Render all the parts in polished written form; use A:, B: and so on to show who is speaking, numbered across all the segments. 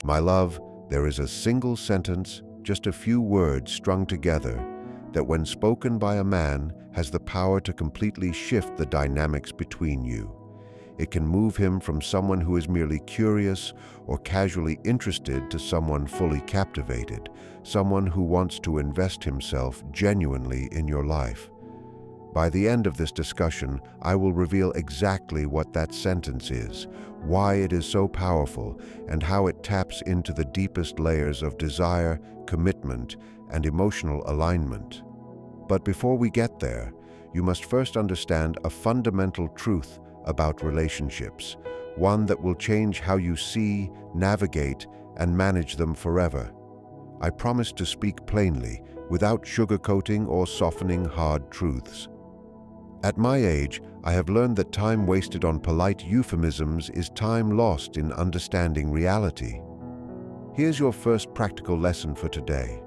A: My love, there is a single sentence, just a few words strung together, that when spoken by a man has the power to completely shift the dynamics between you. It can move him from someone who is merely curious or casually interested to someone fully captivated, someone who wants to invest himself genuinely in your life. By the end of this discussion, I will reveal exactly what that sentence is, why it is so powerful, and how it taps into the deepest layers of desire, commitment, and emotional alignment. But before we get there, you must first understand a fundamental truth about relationships, one that will change how you see, navigate, and manage them forever. I promise to speak plainly, without sugarcoating or softening hard truths. At my age, I have learned that time wasted on polite euphemisms is time lost in understanding reality. Here's your first practical lesson for today.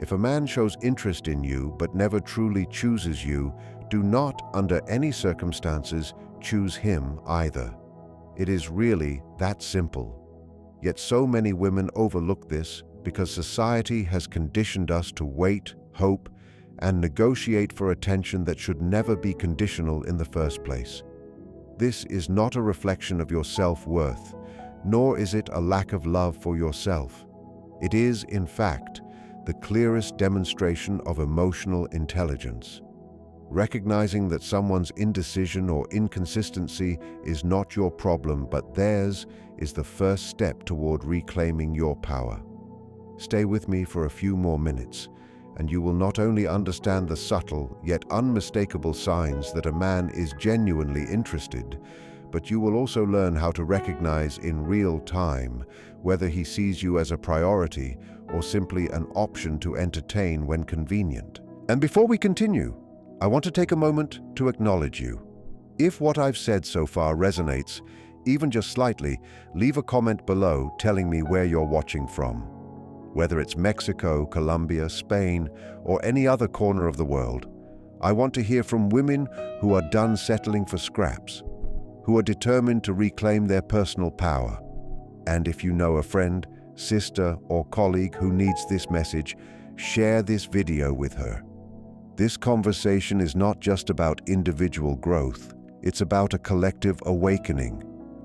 A: If a man shows interest in you but never truly chooses you, do not, under any circumstances, choose him either. It is really that simple. Yet so many women overlook this because society has conditioned us to wait, hope, and negotiate for attention that should never be conditional in the first place. This is not a reflection of your self-worth, nor is it a lack of love for yourself. It is, in fact, the clearest demonstration of emotional intelligence. Recognizing that someone's indecision or inconsistency is not your problem but theirs is the first step toward reclaiming your power. Stay with me for a few more minutes, and you will not only understand the subtle yet unmistakable signs that a man is genuinely interested, but you will also learn how to recognize in real time whether he sees you as a priority or simply an option to entertain when convenient. And before we continue, I want to take a moment to acknowledge you. If what I've said so far resonates, even just slightly, leave a comment below telling me where you're watching from. Whether it's Mexico, Colombia, Spain, or any other corner of the world, I want to hear from women who are done settling for scraps, who are determined to reclaim their personal power. And if you know a friend, sister, or colleague who needs this message, share this video with her. This conversation is not just about individual growth, it's about a collective awakening.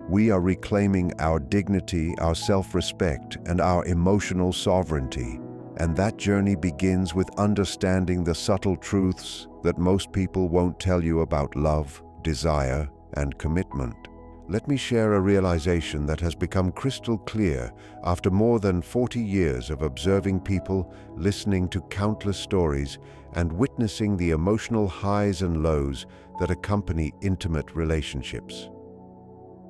A: We are reclaiming our dignity, our self-respect, and our emotional sovereignty. And that journey begins with understanding the subtle truths that most people won't tell you about love, desire, and commitment. Let me share a realization that has become crystal clear after more than 40 years of observing people, listening to countless stories, and witnessing the emotional highs and lows that accompany intimate relationships.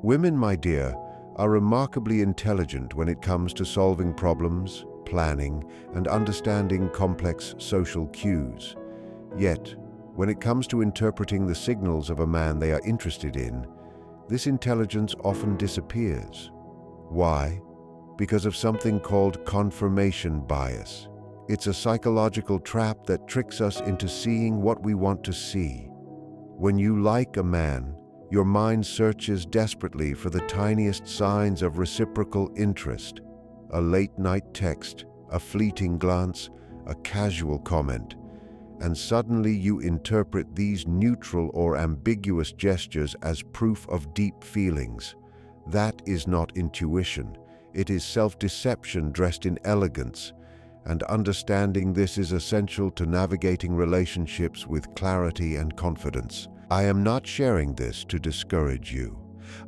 A: Women, my dear, are remarkably intelligent when it comes to solving problems, planning, and understanding complex social cues. Yet, when it comes to interpreting the signals of a man they are interested in, this intelligence often disappears. Why? Because of something called confirmation bias. It's a psychological trap that tricks us into seeing what we want to see. When you like a man, your mind searches desperately for the tiniest signs of reciprocal interest. A late-night text, a fleeting glance, a casual comment. And suddenly you interpret these neutral or ambiguous gestures as proof of deep feelings. That is not intuition. It is self-deception dressed in elegance. And understanding this is essential to navigating relationships with clarity and confidence. I am not sharing this to discourage you.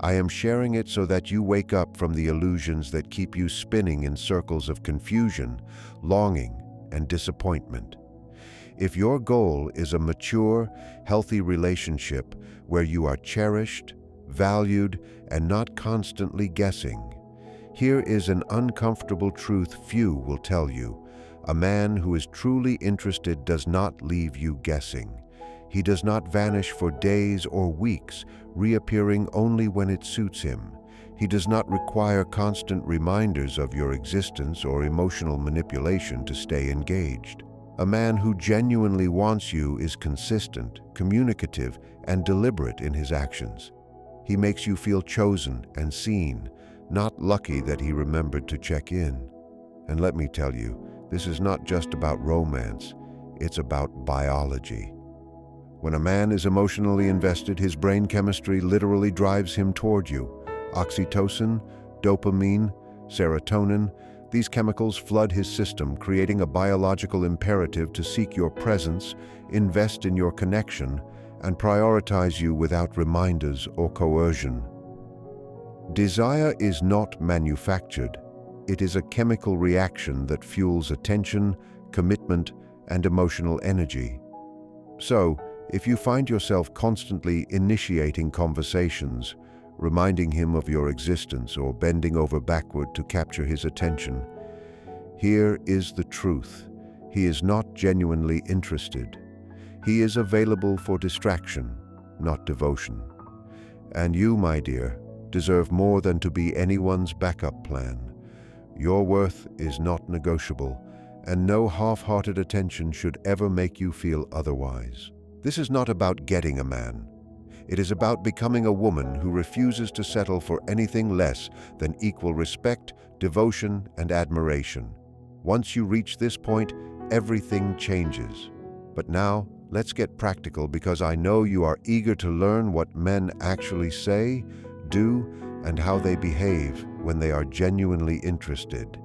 A: I am sharing it so that you wake up from the illusions that keep you spinning in circles of confusion, longing, and disappointment. If your goal is a mature, healthy relationship where you are cherished, valued, and not constantly guessing, here is an uncomfortable truth few will tell you. A man who is truly interested does not leave you guessing. He does not vanish for days or weeks, reappearing only when it suits him. He does not require constant reminders of your existence or emotional manipulation to stay engaged. A man who genuinely wants you is consistent, communicative, and deliberate in his actions. He makes you feel chosen and seen, not lucky that he remembered to check in. And let me tell you, this is not just about romance, it's about biology. When a man is emotionally invested, his brain chemistry literally drives him toward you. Oxytocin, dopamine, serotonin, these chemicals flood his system, creating a biological imperative to seek your presence, invest in your connection, and prioritize you without reminders or coercion. Desire is not manufactured. It is a chemical reaction that fuels attention, commitment, and emotional energy. So, if you find yourself constantly initiating conversations, reminding him of your existence or bending over backward to capture his attention, here is the truth. He is not genuinely interested. He is available for distraction, not devotion. And you, my dear, deserve more than to be anyone's backup plan. Your worth is not negotiable, and no half-hearted attention should ever make you feel otherwise. This is not about getting a man. It is about becoming a woman who refuses to settle for anything less than equal respect, devotion, and admiration. Once you reach this point, everything changes. But now, let's get practical, because I know you are eager to learn what men actually say, do, and how they behave when they are genuinely interested.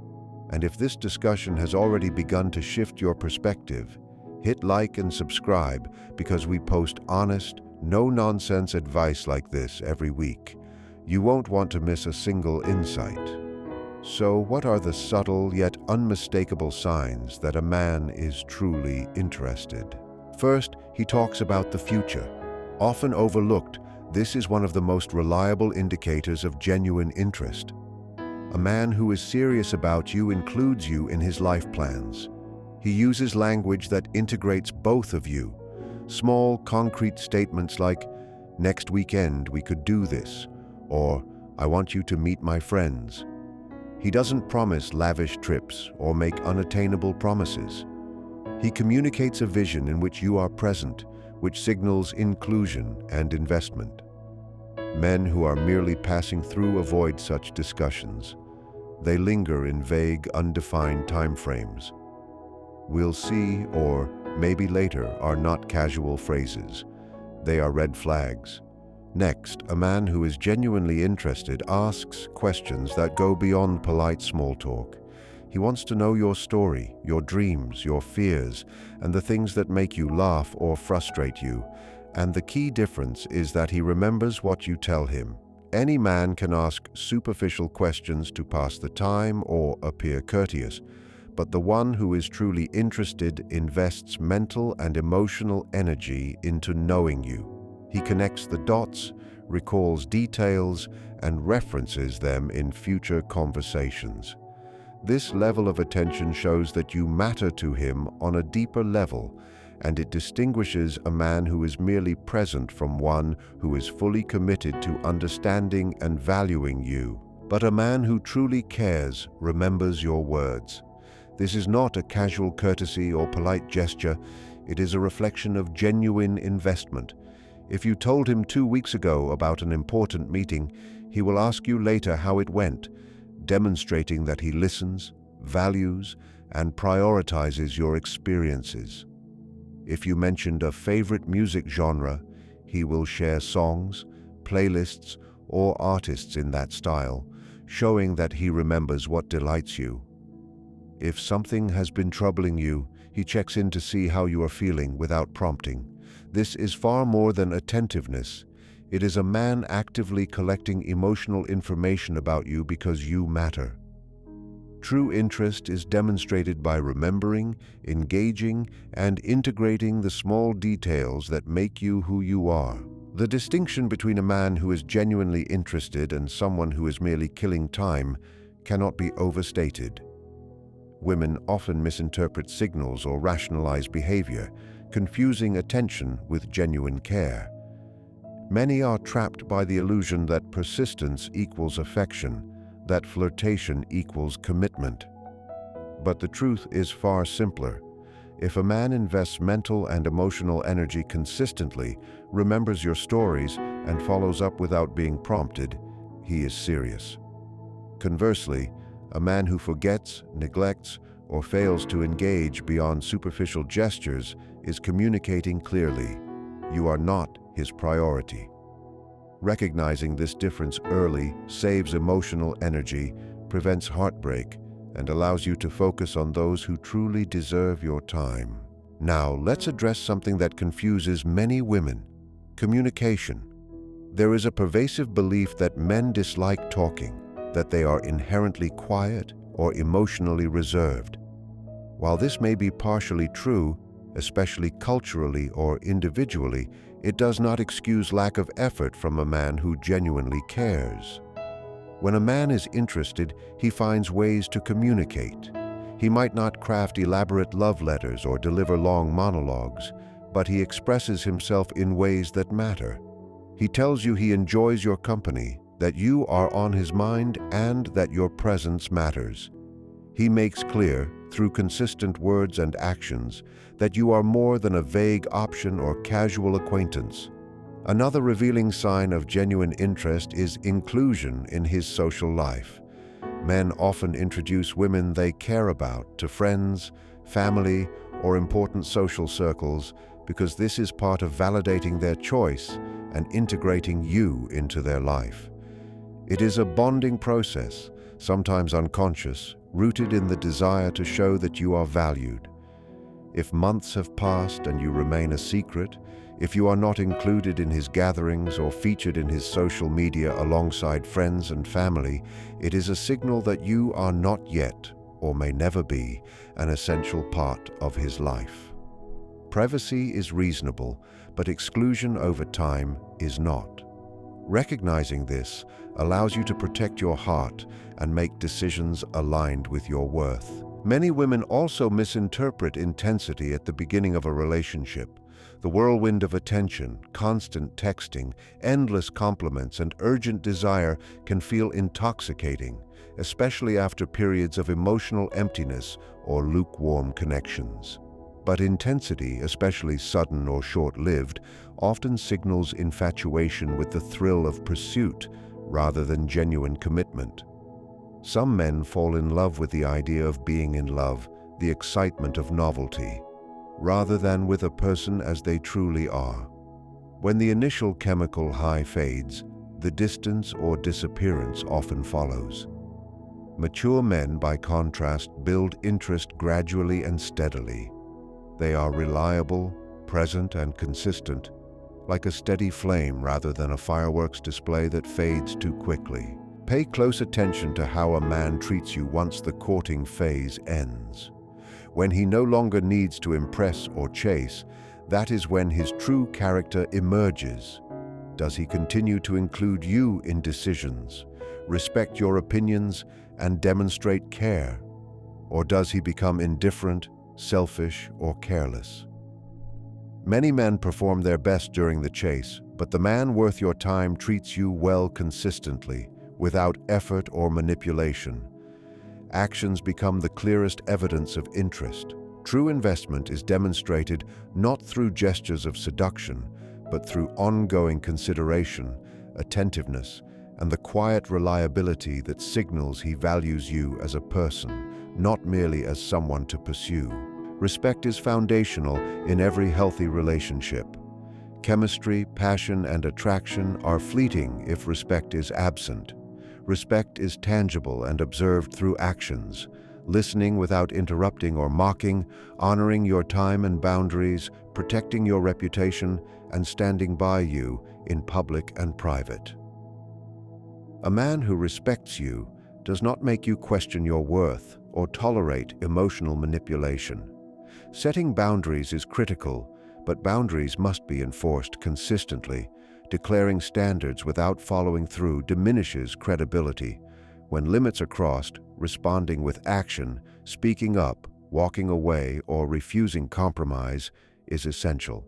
A: And if this discussion has already begun to shift your perspective, hit like and subscribe, because we post honest, no-nonsense advice like this every week. You won't want to miss a single insight. So, what are the subtle yet unmistakable signs that a man is truly interested? First, he talks about the future. Often overlooked, this is one of the most reliable indicators of genuine interest. A man who is serious about you includes you in his life plans. He uses language that integrates both of you. Small, concrete statements like, "Next weekend we could do this," or "I want you to meet my friends." He doesn't promise lavish trips or make unattainable promises. He communicates a vision in which you are present, which signals inclusion and investment. Men who are merely passing through avoid such discussions. They linger in vague, undefined timeframes. "We'll see," or "maybe later," are not casual phrases. They are red flags. Next, a man who is genuinely interested asks questions that go beyond polite small talk. He wants to know your story, your dreams, your fears, and the things that make you laugh or frustrate you. And the key difference is that he remembers what you tell him. Any man can ask superficial questions to pass the time or appear courteous, but the one who is truly interested invests mental and emotional energy into knowing you. He connects the dots, recalls details, and references them in future conversations. This level of attention shows that you matter to him on a deeper level, and it distinguishes a man who is merely present from one who is fully committed to understanding and valuing you. But a man who truly cares remembers your words. This is not a casual courtesy or polite gesture. It is a reflection of genuine investment. If you told him 2 weeks ago about an important meeting, he will ask you later how it went, demonstrating that he listens, values, and prioritizes your experiences. If you mentioned a favorite music genre, he will share songs, playlists, or artists in that style, showing that he remembers what delights you. If something has been troubling you, he checks in to see how you are feeling without prompting. This is far more than attentiveness. It is a man actively collecting emotional information about you because you matter. True interest is demonstrated by remembering, engaging, and integrating the small details that make you who you are. The distinction between a man who is genuinely interested and someone who is merely killing time cannot be overstated. Women often misinterpret signals or rationalize behavior, confusing attention with genuine care. Many are trapped by the illusion that persistence equals affection, that flirtation equals commitment. But the truth is far simpler. If a man invests mental and emotional energy consistently, remembers your stories, and follows up without being prompted, he is serious. Conversely, a man who forgets, neglects, or fails to engage beyond superficial gestures is communicating clearly. You are not his priority. Recognizing this difference early saves emotional energy, prevents heartbreak, and allows you to focus on those who truly deserve your time. Now, let's address something that confuses many women: communication. There is a pervasive belief that men dislike talking, that they are inherently quiet or emotionally reserved. While this may be partially true, especially culturally or individually, it does not excuse lack of effort from a man who genuinely cares. When a man is interested, he finds ways to communicate. He might not craft elaborate love letters or deliver long monologues, but he expresses himself in ways that matter. He tells you he enjoys your company, that you are on his mind, and that your presence matters. He makes clear, through consistent words and actions, that you are more than a vague option or casual acquaintance. Another revealing sign of genuine interest is inclusion in his social life. Men often introduce women they care about to friends, family, or important social circles because this is part of validating their choice and integrating you into their life. It is a bonding process, sometimes unconscious, rooted in the desire to show that you are valued. If months have passed and you remain a secret, if you are not included in his gatherings or featured in his social media alongside friends and family, it is a signal that you are not yet, or may never be, an essential part of his life. Privacy is reasonable, but exclusion over time is not. Recognizing this allows you to protect your heart and make decisions aligned with your worth. Many women also misinterpret intensity at the beginning of a relationship. The whirlwind of attention, constant texting, endless compliments, and urgent desire can feel intoxicating, especially after periods of emotional emptiness or lukewarm connections. But intensity, especially sudden or short-lived, often signals infatuation with the thrill of pursuit rather than genuine commitment. Some men fall in love with the idea of being in love, the excitement of novelty, rather than with a person as they truly are. When the initial chemical high fades, the distance or disappearance often follows. Mature men, by contrast, build interest gradually and steadily. They are reliable, present, and consistent, like a steady flame rather than a fireworks display that fades too quickly. Pay close attention to how a man treats you once the courting phase ends. When he no longer needs to impress or chase, that is when his true character emerges. Does he continue to include you in decisions, respect your opinions, and demonstrate care? Or does he become indifferent, selfish, or careless? Many men perform their best during the chase, but the man worth your time treats you well consistently, without effort or manipulation. Actions become the clearest evidence of interest. True investment is demonstrated not through gestures of seduction, but through ongoing consideration, attentiveness, and the quiet reliability that signals he values you as a person, not merely as someone to pursue. Respect is foundational in every healthy relationship. Chemistry, passion, and attraction are fleeting if respect is absent. Respect is tangible and observed through actions, listening without interrupting or mocking, honoring your time and boundaries, protecting your reputation, and standing by you in public and private. A man who respects you does not make you question your worth or tolerate emotional manipulation. Setting boundaries is critical, but boundaries must be enforced consistently. Declaring standards without following through diminishes credibility. When limits are crossed, responding with action, speaking up, walking away, or refusing compromise is essential.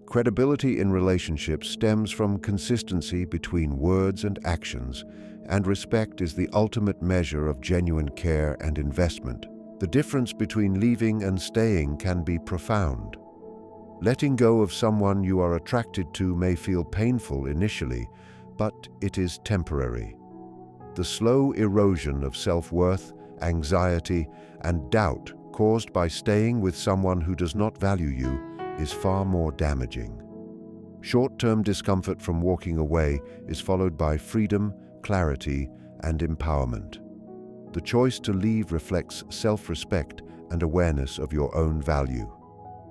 A: Credibility in relationships stems from consistency between words and actions, and respect is the ultimate measure of genuine care and investment. The difference between leaving and staying can be profound. Letting go of someone you are attracted to may feel painful initially, but it is temporary. The slow erosion of self-worth, anxiety, and doubt caused by staying with someone who does not value you is far more damaging. Short-term discomfort from walking away is followed by freedom, clarity, and empowerment. The choice to leave reflects self-respect and awareness of your own value.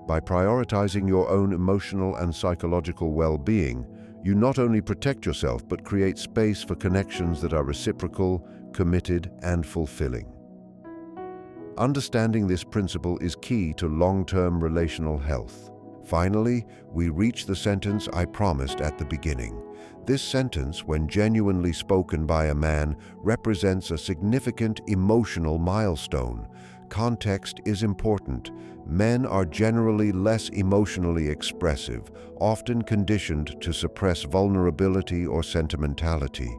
A: By prioritizing your own emotional and psychological well-being, you not only protect yourself but create space for connections that are reciprocal, committed, and fulfilling. Understanding this principle is key to long-term relational health. Finally, we reach the sentence I promised at the beginning. This sentence, when genuinely spoken by a man, represents a significant emotional milestone. Context is important. Men are generally less emotionally expressive, often conditioned to suppress vulnerability or sentimentality.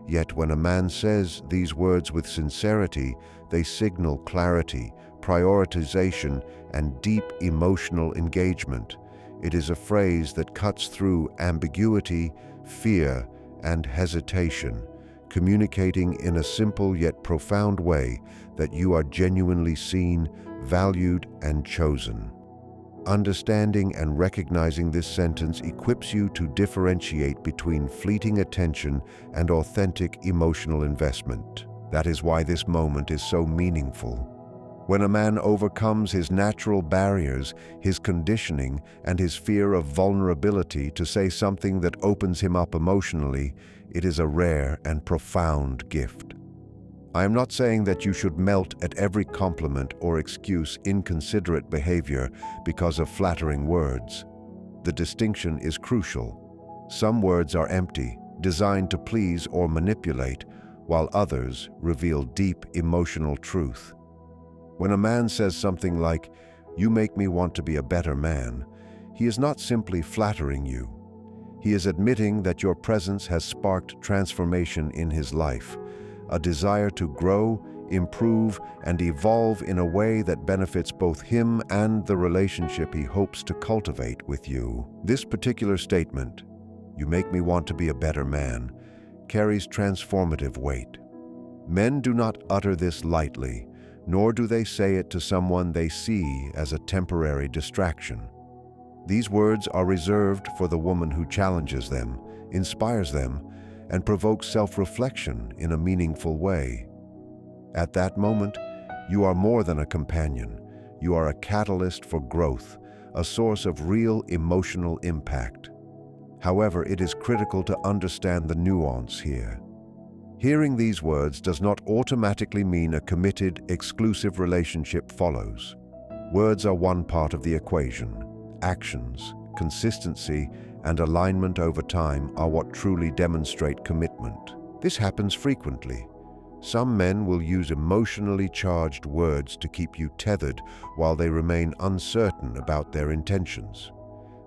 A: Yet when a man says these words with sincerity, they signal clarity, prioritization, and deep emotional engagement. It is a phrase that cuts through ambiguity, fear, and hesitation, communicating in a simple yet profound way that you are genuinely seen, valued, and chosen. Understanding and recognizing this sentence equips you to differentiate between fleeting attention and authentic emotional investment. That is why this moment is so meaningful. When a man overcomes his natural barriers, his conditioning, and his fear of vulnerability to say something that opens him up emotionally, it is a rare and profound gift. I am not saying that you should melt at every compliment or excuse inconsiderate behavior because of flattering words. The distinction is crucial. Some words are empty, designed to please or manipulate, while others reveal deep emotional truth. When a man says something like, "You make me want to be a better man," he is not simply flattering you. He is admitting that your presence has sparked transformation in his life, a desire to grow, improve, and evolve in a way that benefits both him and the relationship he hopes to cultivate with you. This particular statement, "You make me want to be a better man," carries transformative weight. Men do not utter this lightly, nor do they say it to someone they see as a temporary distraction. These words are reserved for the woman who challenges them, inspires them, and provokes self-reflection in a meaningful way. At that moment, you are more than a companion. You are a catalyst for growth, a source of real emotional impact. However, it is critical to understand the nuance here. Hearing these words does not automatically mean a committed, exclusive relationship follows. Words are one part of the equation. Actions, consistency, and alignment over time are what truly demonstrate commitment. This happens frequently. Some men will use emotionally charged words to keep you tethered while they remain uncertain about their intentions.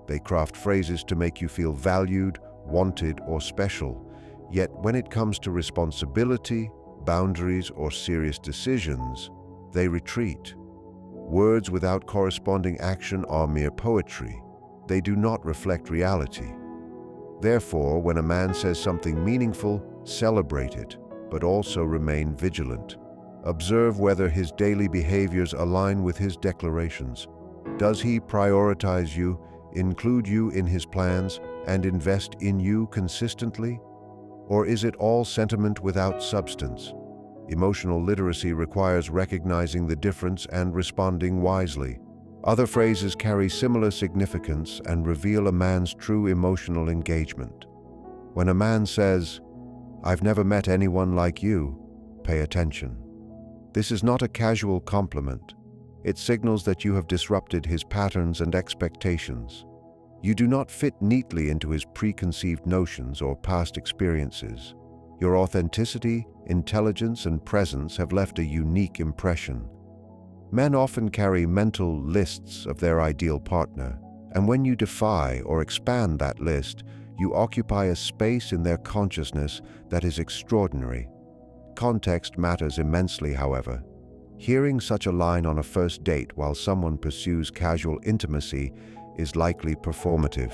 A: They craft phrases to make you feel valued, wanted, or special. Yet when it comes to responsibility, boundaries, or serious decisions, they retreat. Words without corresponding action are mere poetry. They do not reflect reality. Therefore, when a man says something meaningful, celebrate it, but also remain vigilant. Observe whether his daily behaviors align with his declarations. Does he prioritize you, include you in his plans, and invest in you consistently? Or is it all sentiment without substance? Emotional literacy requires recognizing the difference and responding wisely. Other phrases carry similar significance and reveal a man's true emotional engagement. When a man says, "I've never met anyone like you," pay attention. This is not a casual compliment. It signals that you have disrupted his patterns and expectations. You do not fit neatly into his preconceived notions or past experiences. Your authenticity, intelligence, and presence have left a unique impression. Men often carry mental lists of their ideal partner, and when you defy or expand that list, you occupy a space in their consciousness that is extraordinary. Context matters immensely, however. Hearing such a line on a first date while someone pursues casual intimacy is likely performative.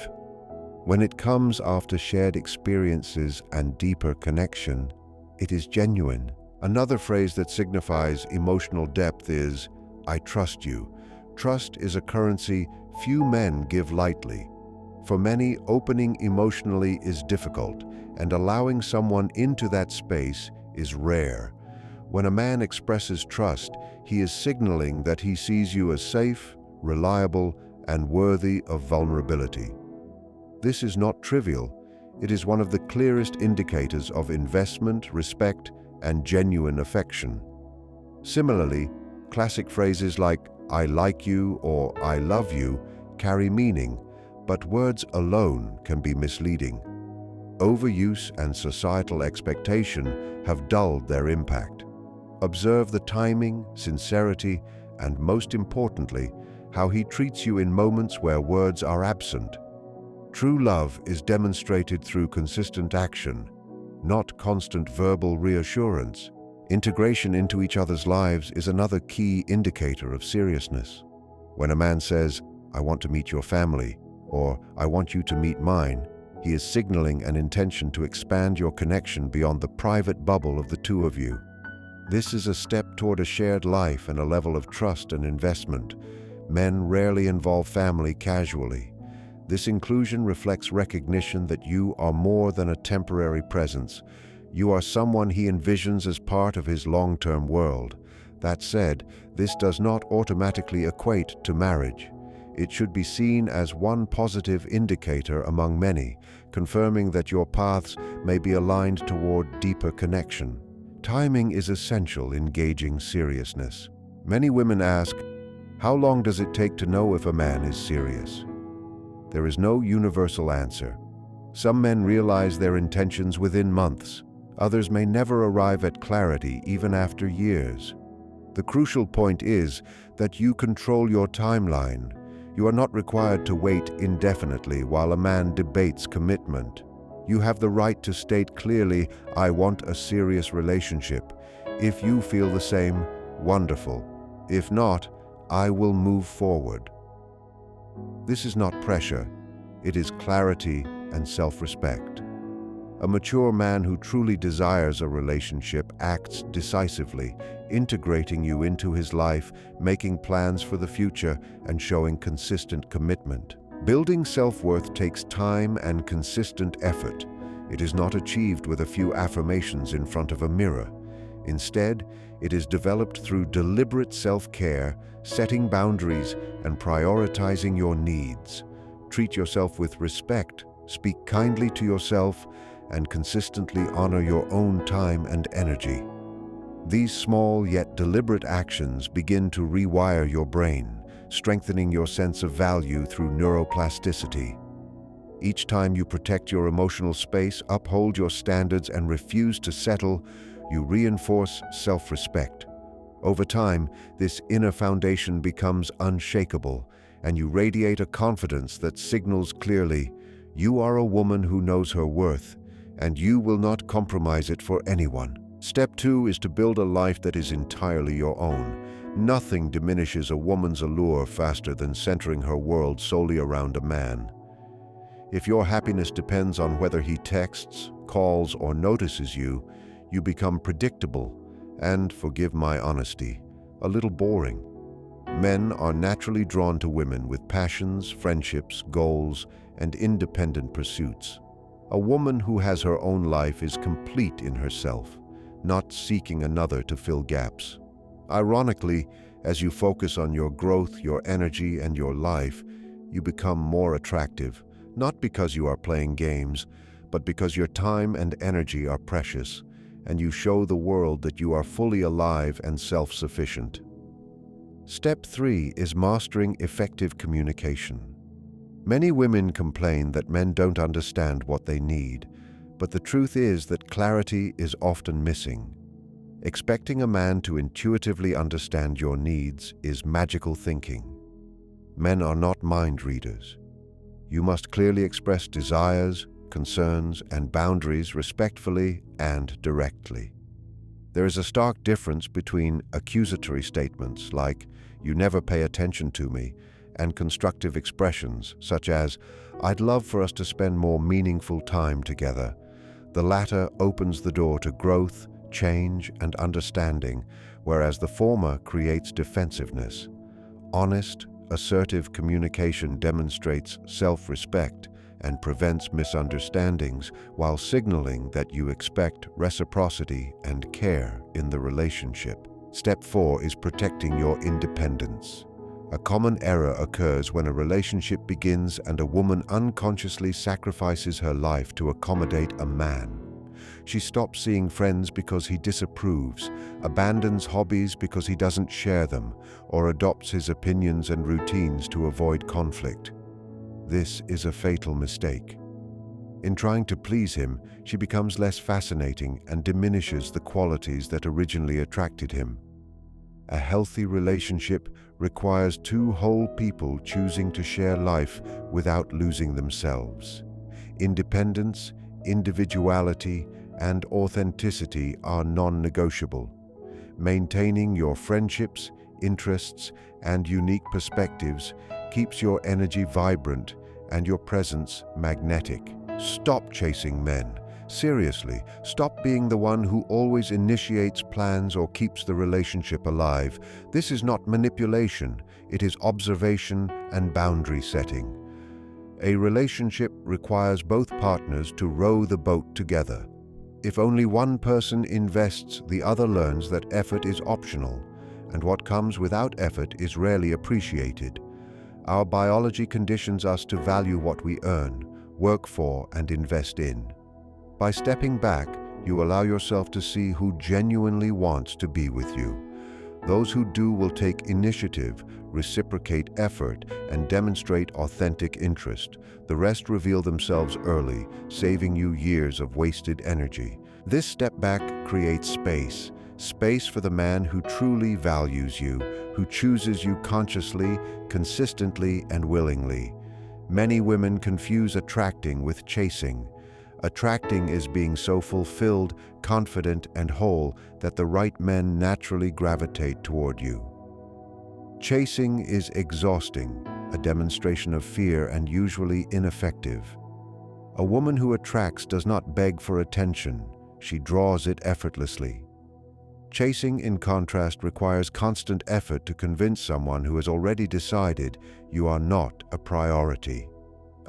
A: When it comes after shared experiences and deeper connection, It is genuine. Another phrase that signifies emotional depth is, "I trust you." Trust is a currency few men give lightly. For many, opening emotionally is difficult, and allowing someone into that space is rare. When a man expresses trust, he is signaling that he sees you as safe, reliable, and worthy of vulnerability. This is not trivial. It is one of the clearest indicators of investment, respect, and genuine affection. Similarly, classic phrases like "I like you" or "I love you" carry meaning, but words alone can be misleading. Overuse and societal expectation have dulled their impact. Observe the timing, sincerity, and most importantly, how he treats you in moments where words are absent. True love is demonstrated through consistent action, not constant verbal reassurance. Integration into each other's lives is another key indicator of seriousness. When a man says, "I want to meet your family," or "I want you to meet mine," he is signaling an intention to expand your connection beyond the private bubble of the two of you. This is a step toward a shared life and a level of trust and investment. Men rarely involve family casually. This inclusion reflects recognition that you are more than a temporary presence. You are someone he envisions as part of his long-term world. That said, this does not automatically equate to marriage. It should be seen as one positive indicator among many, confirming that your paths may be aligned toward deeper connection. Timing is essential in gauging seriousness. Many women ask, "How long does it take to know if a man is serious?" There is no universal answer. Some men realize their intentions within months. Others may never arrive at clarity even after years. The crucial point is that you control your timeline. You are not required to wait indefinitely while a man debates commitment. You have the right to state clearly, "I want a serious relationship." If you feel the same, wonderful. If not, I will move forward. This is not pressure. It is clarity and self-respect. A mature man who truly desires a relationship acts decisively, integrating you into his life, making plans for the future, and showing consistent commitment. Building self-worth takes time and consistent effort. It is not achieved with a few affirmations in front of a mirror. Instead, it is developed through deliberate self-care, setting boundaries, and prioritizing your needs. Treat yourself with respect, speak kindly to yourself, and consistently honor your own time and energy. These small yet deliberate actions begin to rewire your brain, strengthening your sense of value through neuroplasticity. Each time you protect your emotional space, uphold your standards, and refuse to settle, you reinforce self-respect. Over time, this inner foundation becomes unshakable, and you radiate a confidence that signals clearly, you are a woman who knows her worth, and you will not compromise it for anyone. Step 2 is to build a life that is entirely your own. Nothing diminishes a woman's allure faster than centering her world solely around a man. If your happiness depends on whether he texts, calls, or notices you, you become predictable and, forgive my honesty, a little boring. Men are naturally drawn to women with passions, friendships, goals, and independent pursuits. A woman who has her own life is complete in herself, not seeking another to fill gaps. Ironically, as you focus on your growth, your energy, and your life, you become more attractive, not because you are playing games, but because your time and energy are precious, and you show the world that you are fully alive and self-sufficient. Step 3 is mastering effective communication. Many women complain that men don't understand what they need, but the truth is that clarity is often missing. Expecting a man to intuitively understand your needs is magical thinking. Men are not mind readers. You must clearly express desires, concerns, and boundaries respectfully and directly. There is a stark difference between accusatory statements like, "You never pay attention to me," and constructive expressions such as, "I'd love for us to spend more meaningful time together." The latter opens the door to growth, change, and understanding, whereas the former creates defensiveness. Honest, assertive communication demonstrates self-respect and prevents misunderstandings while signaling that you expect reciprocity and care in the relationship. Step 4 is protecting your independence. A common error occurs when a relationship begins and a woman unconsciously sacrifices her life to accommodate a man. She stops seeing friends because he disapproves, abandons hobbies because he doesn't share them, or adopts his opinions and routines to avoid conflict. This is a fatal mistake. In trying to please him, she becomes less fascinating and diminishes the qualities that originally attracted him. A healthy relationship requires two whole people choosing to share life without losing themselves. Independence, individuality, and authenticity are non-negotiable. Maintaining your friendships, interests, and unique perspectives keeps your energy vibrant and your presence magnetic. Stop chasing men. Seriously, stop being the one who always initiates plans or keeps the relationship alive. This is not manipulation, it is observation and boundary setting. A relationship requires both partners to row the boat together. If only one person invests, the other learns that effort is optional, and what comes without effort is rarely appreciated. Our biology conditions us to value what we earn, work for, and invest in. By stepping back, you allow yourself to see who genuinely wants to be with you. Those who do will take initiative, reciprocate effort, and demonstrate authentic interest. The rest reveal themselves early, saving you years of wasted energy. This step back creates space. Space for the man who truly values you, who chooses you consciously, consistently, and willingly. Many women confuse attracting with chasing. Attracting is being so fulfilled, confident, and whole that the right men naturally gravitate toward you. Chasing is exhausting, a demonstration of fear and usually ineffective. A woman who attracts does not beg for attention, she draws it effortlessly. Chasing, in contrast, requires constant effort to convince someone who has already decided you are not a priority.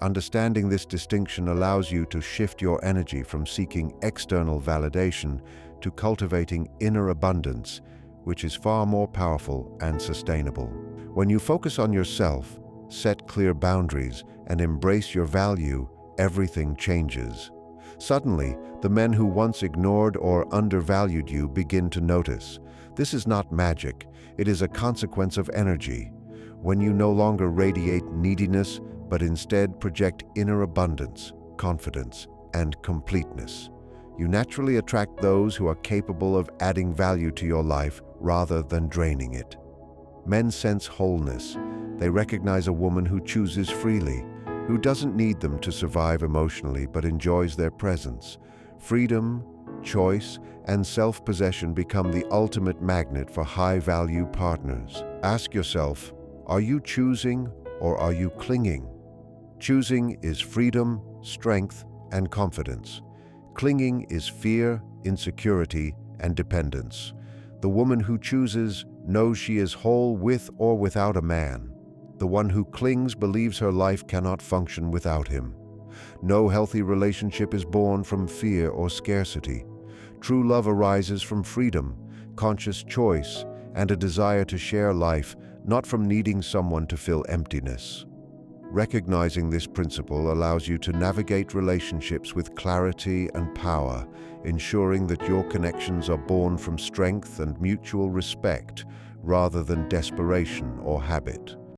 A: Understanding this distinction allows you to shift your energy from seeking external validation to cultivating inner abundance, which is far more powerful and sustainable. When you focus on yourself, set clear boundaries, and embrace your value, everything changes. Suddenly, the men who once ignored or undervalued you begin to notice. This is not magic, it is a consequence of energy. When you no longer radiate neediness, but instead project inner abundance, confidence, and completeness, you naturally attract those who are capable of adding value to your life rather than draining it. Men sense wholeness. They recognize a woman who chooses freely, who doesn't need them to survive emotionally but enjoys their presence. Freedom, choice, and self-possession become the ultimate magnet for high-value partners. Ask yourself, are you choosing or are you clinging? Choosing is freedom, strength, and confidence. Clinging is fear, insecurity, and dependence. The woman who chooses knows she is whole with or without a man. The one who clings believes her life cannot function without him. No healthy relationship is born from fear or scarcity. True love arises from freedom, conscious choice, and a desire to share life, not from needing someone to fill emptiness. Recognizing this principle allows you to navigate relationships with clarity and power, ensuring that your connections are born from strength and mutual respect rather than desperation or habit.